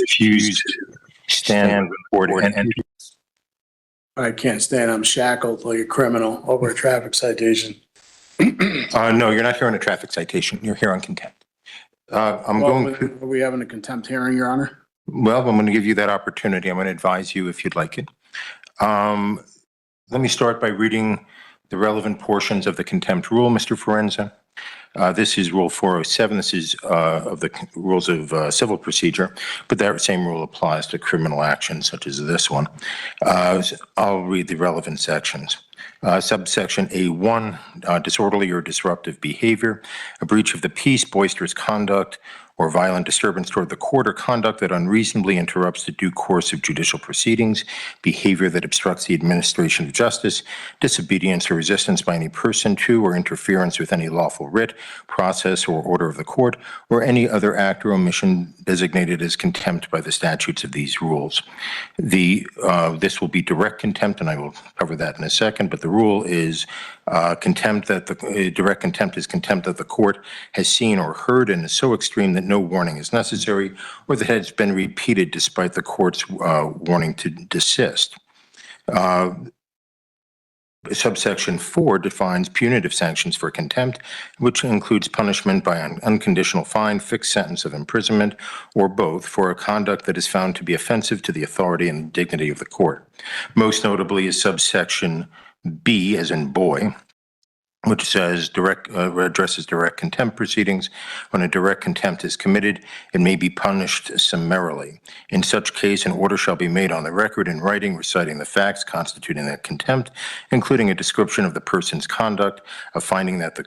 refuse to stand before and I can't stand. I'm shackled like a criminal over a traffic citation. no, you're not here on a traffic citation. You're here on contempt. Are we having a contempt hearing, Your Honor? Well, I'm going to give you that opportunity. I'm going to advise you if you'd like it. Let me start by reading the relevant portions of the contempt rule, Mr. Forenza. This is Rule 407. This is of the rules of civil procedure, but that same rule applies to criminal actions such as this one. I'll read the relevant sections. Subsection A1, disorderly or disruptive behavior, a breach of the peace, boisterous conduct, or violent disturbance toward the court, or conduct that unreasonably interrupts the due course of judicial proceedings, behavior that obstructs the administration of justice, disobedience or resistance by any person to or interference with any lawful writ, process, or order of the court, or any other act or omission designated as contempt by the statutes of these rules. This will be direct contempt, and I will cover that in a second, but the rule is contempt that direct contempt is contempt that the court has seen or heard and is so extreme that no warning is necessary, or that has been repeated despite the court's warning to desist. Subsection 4 defines punitive sanctions for contempt, which includes punishment by an unconditional fine, fixed sentence of imprisonment, or both, for a conduct that is found to be offensive to the authority and dignity of the court. Most notably is subsection B, as in boy, which says addresses direct contempt proceedings. When a direct contempt is committed, it may be punished summarily. In such case, an order shall be made on the record in writing reciting the facts constituting that contempt, including a description of the person's conduct, a finding that the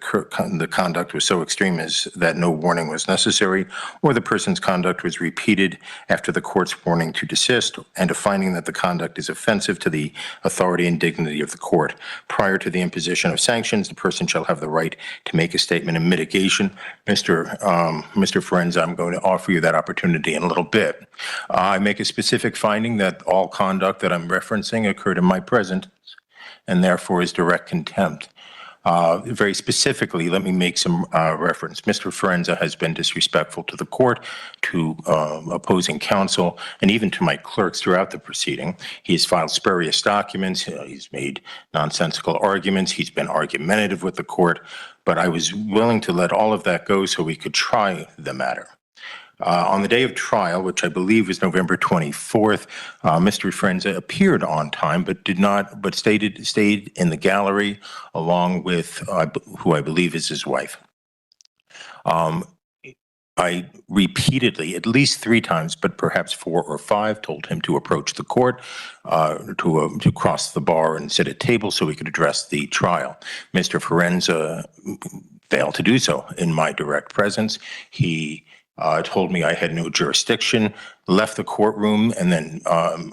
conduct was so extreme as that no warning was necessary, or the person's conduct was repeated after the court's warning to desist, and a finding that the conduct is offensive to the authority and dignity of the court. Prior to the imposition of sanctions, the person shall have the right to make a statement in mitigation. Mr. Forenza, I'm going to offer you that opportunity in a little bit. I make a specific finding that all conduct that I'm referencing occurred in my presence and therefore is direct contempt. Very specifically, let me make some reference. Mr. Forenza has been disrespectful to the court, to opposing counsel, and even to my clerks throughout the proceeding. He has filed spurious documents. He's made nonsensical arguments. He's been argumentative with the court, but I was willing to let all of that go so we could try the matter. On the day of trial, which I believe was November 24th, Mr. Forenza appeared on time, but stayed in the gallery along with who I believe is his wife. I repeatedly, at least 3 times, but perhaps 4 or 5, told him to approach the court, to cross the bar and sit at table so we could address the trial. Mr. Forenza failed to do so in my direct presence. He told me I had no jurisdiction, left the courtroom, and then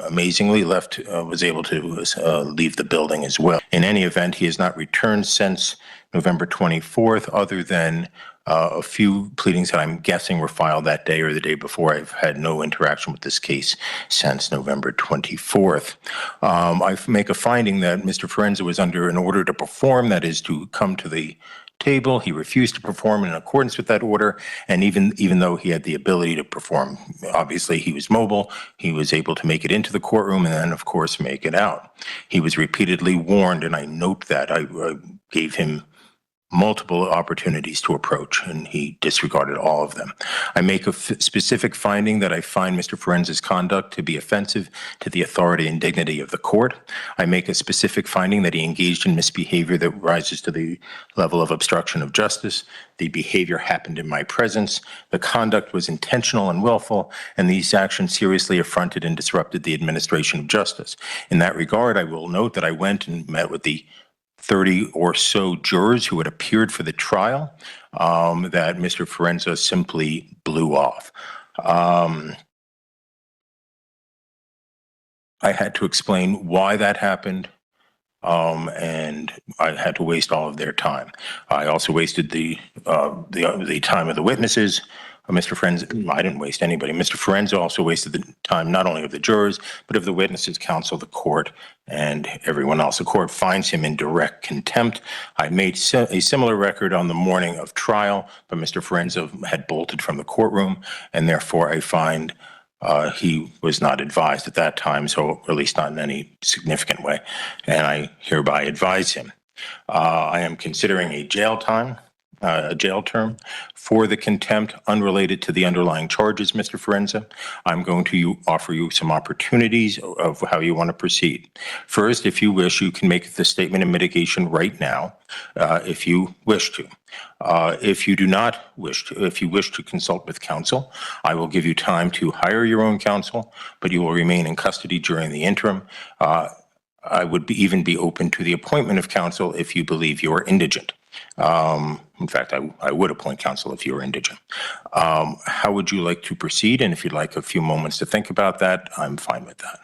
amazingly was able to leave the building as well. In any event, he has not returned since November 24th, other than a few pleadings that I'm guessing were filed that day or the day before. I've had no interaction with this case since November 24th. I make a finding that Mr. Forenza was under an order to perform, that is to come to the table. He refused to perform in accordance with that order, and even though he had the ability to perform, obviously he was mobile, he was able to make it into the courtroom and then, of course, make it out. He was repeatedly warned, and I note that. I gave him multiple opportunities to approach, and he disregarded all of them. I make a specific finding that I find Mr. Forenza's conduct to be offensive to the authority and dignity of the court. I make a specific finding that he engaged in misbehavior that rises to the level of obstruction of justice. The behavior happened in my presence. The conduct was intentional and willful, and these actions seriously affronted and disrupted the administration of justice. In that regard, I will note that I went and met with the 30 or so jurors who had appeared for the trial, that Mr. Forenza simply blew off. I had to explain why that happened, and I had to waste all of their time. I also wasted the time of the witnesses. Mr. Forenza, I didn't waste anybody. Mr. Forenza also wasted the time not only of the jurors, but of the witnesses, counsel, the court, and everyone else. The court finds him in direct contempt. I made a similar record on the morning of trial, but Mr. Forenza had bolted from the courtroom, and therefore I find He was not advised at that time, so at least not in any significant way, and I hereby advise him. I am considering a jail term for the contempt unrelated to the underlying charges, Mr. Forenza. I'm going to offer you some opportunities of how you want to proceed. First, if you wish, you can make the statement of mitigation right now, if you wish to. If you do not wish to, if you wish to consult with counsel, I will give you time to hire your own counsel, but you will remain in custody during the interim. I would even be open to the appointment of counsel if you believe you are indigent. In fact, I would appoint counsel if you were indigent. How would you like to proceed? And if you'd like a few moments to think about that, I'm fine with that.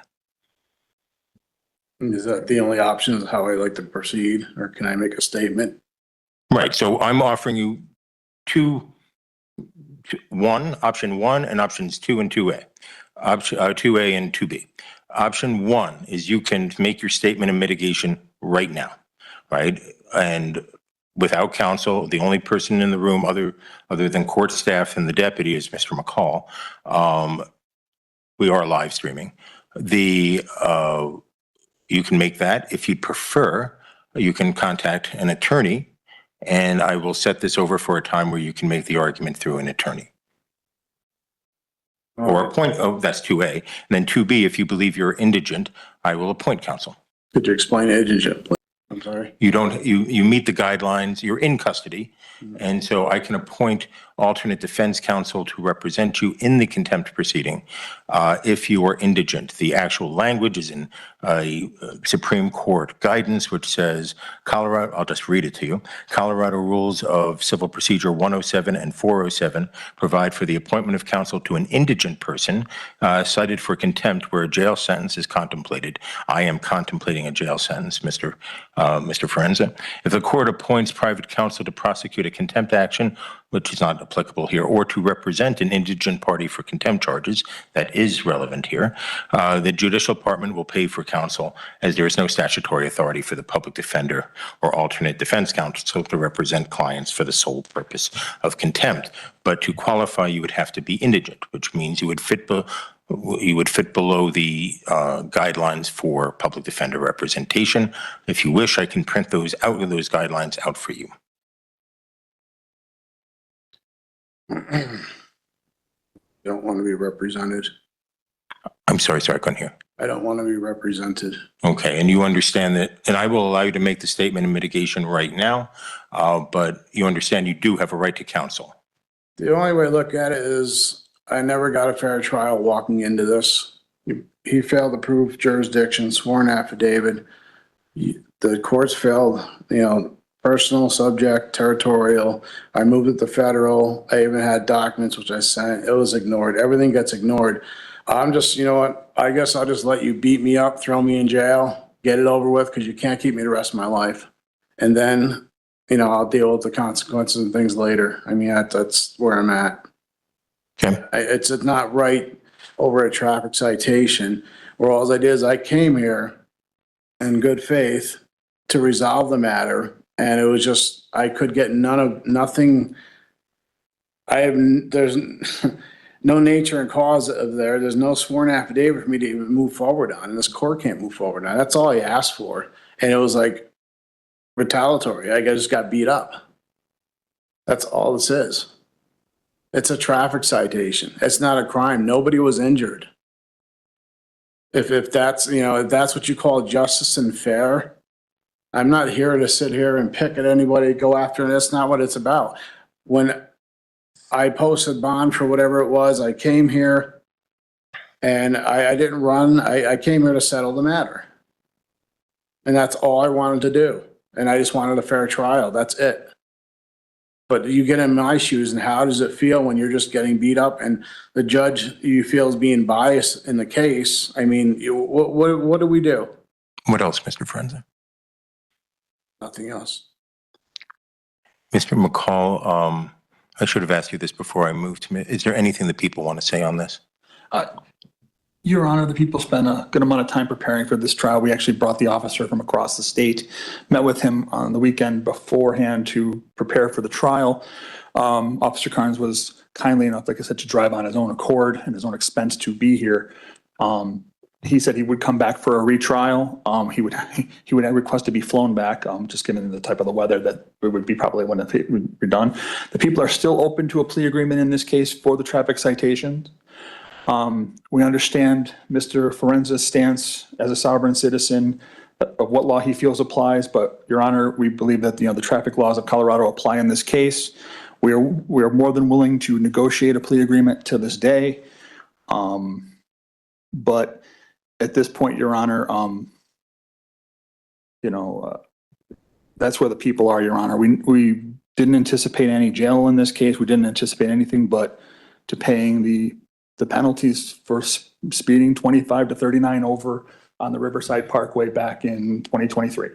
Is that the only option is how I like to proceed, or can I make a statement? Right. So I'm offering you option one and options 2 and 2A. Option 2A and 2B. Option 1 is you can make your statement of mitigation right now, right? And without counsel, the only person in the room other than court staff and the deputy is Mr. McCall. We are live streaming. You can make that. If you'd prefer, you can contact an attorney, and I will set this over for a time where you can make the argument through an attorney. Or appoint, that's 2A. And then 2B, if you believe you're indigent, I will appoint counsel. Could you explain indigent, please? I'm sorry. You meet the guidelines, you're in custody, and so I can appoint alternate defense counsel to represent you in the contempt proceeding if you are indigent. The actual language is in Supreme Court guidance, which says Colorado, I'll just read it to you. Colorado Rules of Civil Procedure 107 and 407 provide for the appointment of counsel to an indigent person cited for contempt where a jail sentence is contemplated. I am contemplating a jail sentence, Mr. Forenza. If the court appoints private counsel to prosecute a contempt action, which is not applicable here, or to represent an indigent party for contempt charges, that is relevant here, the judicial department will pay for counsel as there is no statutory authority for the public defender or alternate defense counsel to represent clients for the sole purpose of contempt. But to qualify, you would have to be indigent, which means you would fit below the guidelines for public defender representation. If you wish, I can print those guidelines out for you. Don't want to be represented. I'm sorry, I couldn't hear. I don't want to be represented. Okay, and you understand that, and I will allow you to make the statement of mitigation right now, but you understand you do have a right to counsel. The only way to look at it is I never got a fair trial walking into this. He failed to prove jurisdiction, sworn affidavit. The courts failed, personal, subject, territorial. I moved it to federal. I even had documents which I sent. It was ignored. Everything gets ignored. I'm just, I guess I'll just let you beat me up, throw me in jail, get it over with, because you can't keep me the rest of my life. And then, I'll deal with the consequences and things later. I mean, that's where I'm at. Okay. It's not right over a traffic citation where all I did is I came here in good faith to resolve the matter. And it was just, I could get nothing. There's no nature and cause of there. There's no sworn affidavit for me to even move forward on. And this court can't move forward on. That's all I asked for. And it was like retaliatory. I just got beat up. That's all this is. It's a traffic citation. It's not a crime. Nobody was injured. If that's, if that's what you call justice and fair, I'm not here to sit here and pick at anybody, go after, and that's not what it's about. When I posted bond for whatever it was, I came here and I didn't run. I came here to settle the matter. And that's all I wanted to do. And I just wanted a fair trial. That's it. But you get in my shoes, and how does it feel when you're just getting beat up and the judge you feel is being biased in the case? I mean, what do we do? What else, Mr. Forenza? Nothing else. Mr. McCall, I should have asked you this before I moved to me. Is there anything that people want to say on this? Your Honor, the people spent a good amount of time preparing for this trial. We actually brought the officer from across the state, met with him on the weekend beforehand to prepare for the trial. Officer Carnes was kindly enough, like I said, to drive on his own accord and his own expense to be here. He said he would come back for a retrial. He would request to be flown back, just given the type of the weather that it would be probably when it would be done. The people are still open to a plea agreement in this case for the traffic citations. We understand Mr. Forenza's stance as a sovereign citizen of what law he feels applies, but Your Honor, we believe that, the traffic laws of Colorado apply in this case. We are more than willing to negotiate a plea agreement to this day. But at this point, Your Honor, that's where the people are, Your Honor. We didn't anticipate any jail in this case. We didn't anticipate anything but to paying the penalties for speeding 25 to 39 over on the Riverside Parkway back in 2023.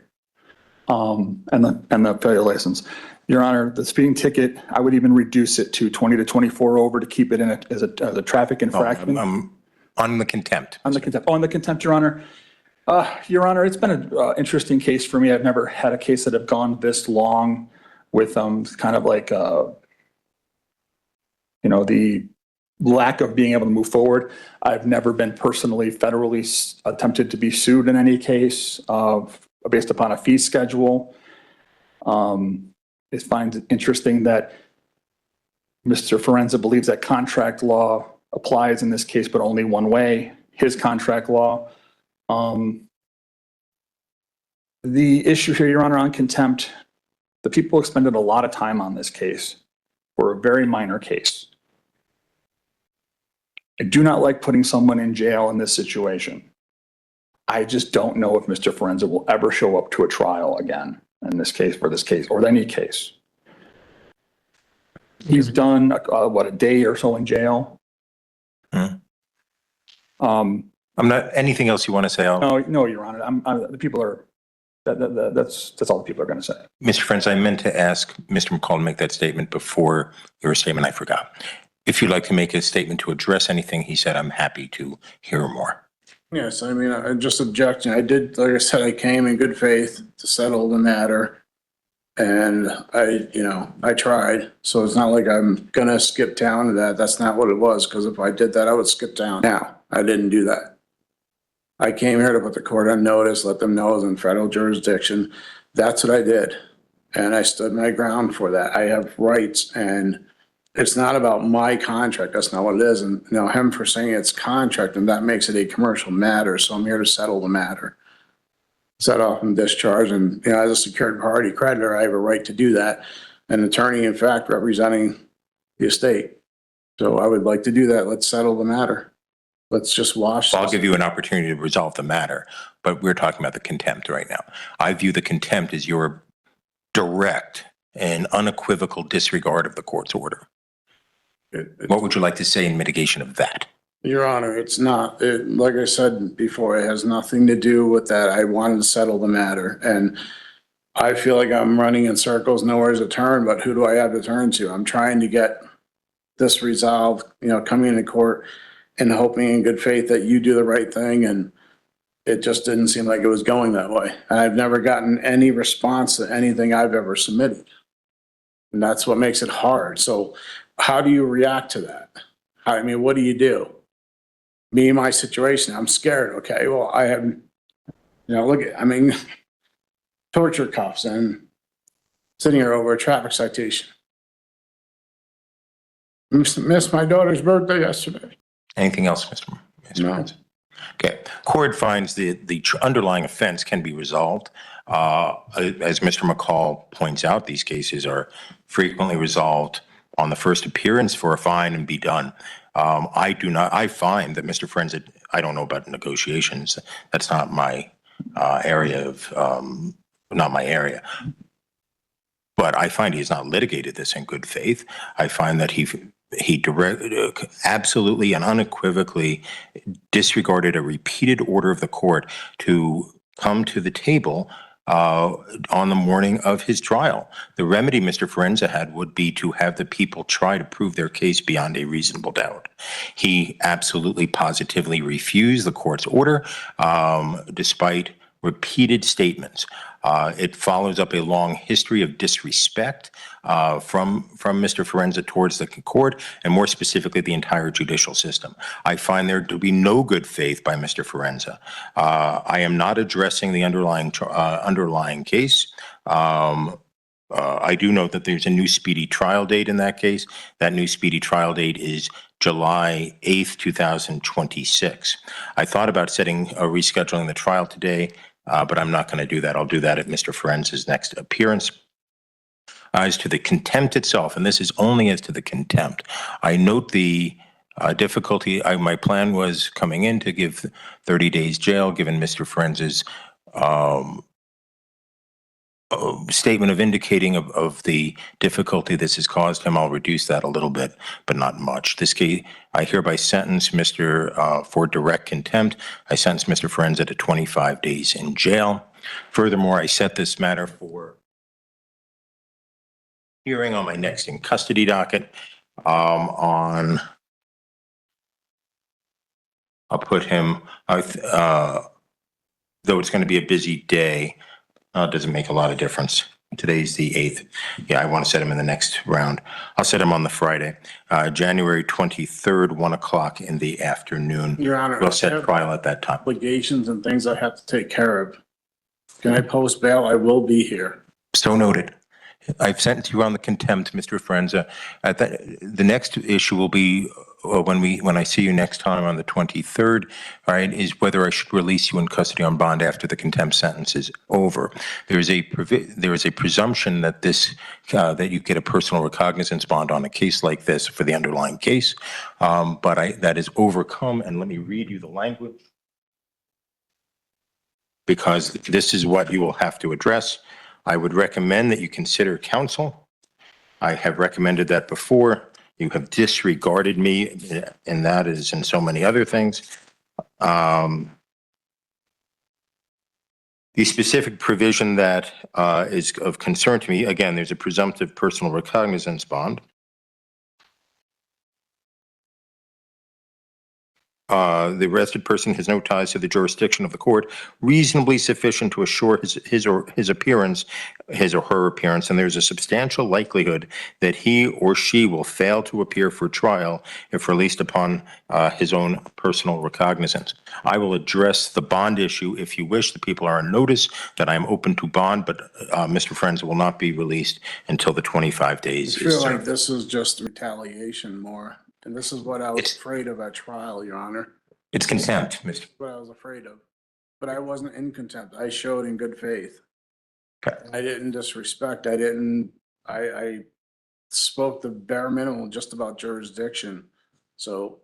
And the failure license. Your Honor, the speeding ticket, I would even reduce it to 20 to 24 over to keep it in as a traffic infraction. On the contempt. On the contempt. Oh, on the contempt, Your Honor. Your Honor, it's been an interesting case for me. I've never had a case that have gone this long with kind of like, the lack of being able to move forward. I've never been personally federally attempted to be sued in any case based upon a fee schedule. It finds it interesting that Mr. Forenza believes that contract law applies in this case, but only one way, his contract law. The issue here, Your Honor, on contempt, the people expended a lot of time on this case for a very minor case. I do not like putting someone in jail in this situation. I just don't know if Mr. Forenza will ever show up to a trial again in this case, for this case, or any case. He's done, a day or so in jail. I'm not, anything else you want to say? No, Your Honor, the people are, that's all the people are going to say. Mr. Friends, I meant to ask Mr. McCall to make that statement before your statement. I forgot. If you'd like to make a statement to address anything he said, I'm happy to hear more. Yes, I mean, I'm just objecting. I did, like I said, I came in good faith to settle the matter. And I tried. So it's not like I'm gonna skip town to that. That's not what it was. Because if I did that, I would skip town. Now, I didn't do that. I came here to put the court on notice, let them know I was in federal jurisdiction. That's what I did. And I stood my ground for that. I have rights, and it's not about my contract. That's not what it is. And him for saying it's contract, and that makes it a commercial matter. So I'm here to settle the matter. Set off and discharge. And, as a secured party creditor, I have a right to do that. An attorney, in fact, representing the estate. So I would like to do that. Let's settle the matter. Let's just wash. I'll give you an opportunity to resolve the matter, but we're talking about the contempt right now. I view the contempt as your direct and unequivocal disregard of the court's order. What would you like to say in mitigation of that? Your Honor, it's not. Like I said before, it has nothing to do with that. I wanted to settle the matter, and I feel like I'm running in circles, nowhere to turn, but who do I have to turn to? I'm trying to get this resolved, coming into court and hoping in good faith that you do the right thing, and it just didn't seem like it was going that way. And I've never gotten any response to anything I've ever submitted, and that's what makes it hard. So how do you react to that? I mean, what do you do? Me and my situation, I'm scared. Okay, well, I have, torture cuffs and sitting here over a traffic citation. Missed my daughter's birthday yesterday. Anything else, Mr. No. Prince? Okay. Court finds the underlying offense can be resolved. As Mr. McCall points out, these cases are frequently resolved on the first appearance for a fine and be done. I find that Mr. Friends, I don't know about negotiations. That's not my area. But I find he has not litigated this in good faith. I find that he absolutely and unequivocally disregarded a repeated order of the court to come to the table on the morning of his trial. The remedy Mr. Forenza had would be to have the people try to prove their case beyond a reasonable doubt. He absolutely positively refused the court's order, despite repeated statements. It follows up a long history of disrespect from Mr. Forenza towards the court, and more specifically, the entire judicial system. I find there to be no good faith by Mr. Forenza. I am not addressing the underlying case. I do note that there's a new speedy trial date in that case. That new speedy trial date is July 8th, 2026. I thought about rescheduling the trial today, but I'm not going to do that. I'll do that at Mr. Forenza's next appearance. As to the contempt itself, and this is only as to the contempt, I note the difficulty. My plan was coming in to give 30 days jail, given Mr. Forenza's statement of indicating of the difficulty this has caused him. I'll reduce that a little bit, but not much. This case, I hereby sentence Mr. For direct contempt. I sentence Mr. Forenza to 25 days in jail. Furthermore, I set this matter for hearing on my next in custody docket I'll put him, though it's going to be a busy day, it doesn't make a lot of difference. Today's the 8th. Yeah, I want to set him in the next round. I'll set him on the Friday, January 23rd, 1 o'clock in the afternoon. Your Honor, We'll set trial at that time. obligations and things I have to take care of. Can I post bail? I will be here. So noted. I've sent you on the contempt, Mr. Forenza. The next issue will be when I see you next time on the 23rd, all right, is whether I should release you in custody on bond after the contempt sentence is over. There is a presumption that that you get a personal recognizance bond on a case like this for the underlying case, but that is overcome. And let me read you the language, because this is what you will have to address. I would recommend that you consider counsel. I have recommended that before. You have disregarded me, and that is in so many other things. The specific provision that is of concern to me, again, there's a presumptive personal recognizance bond. The arrested person has no ties to the jurisdiction of the court, reasonably sufficient to assure his or her appearance, and there's a substantial likelihood that he or she will fail to appear for trial if released upon his own personal recognizance. I will address the bond issue if you wish. The people are on notice that I am open to bond, but Mr. Forenza will not be released until the 25 days I is feel like served. this is just retaliation more. And this is what I was afraid of at trial, Your Honor. It's contempt, Mr. What I was afraid of. But I wasn't in contempt. I showed in good faith. Okay. I didn't disrespect. I spoke the bare minimum just about jurisdiction. So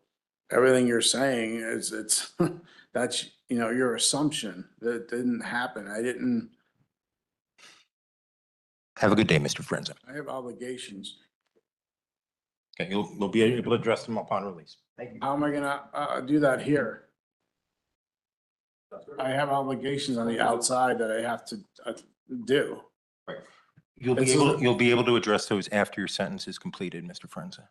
everything you're saying is, that's, your assumption that it didn't happen. I didn't. Have a good day, Mr. Forenza. I have obligations. Okay, you'll be able to address them upon release. Thank you. How am I gonna do that here? I have obligations on the outside that I have to do. You'll be able to address those after your sentence is completed, Mr. Forenza.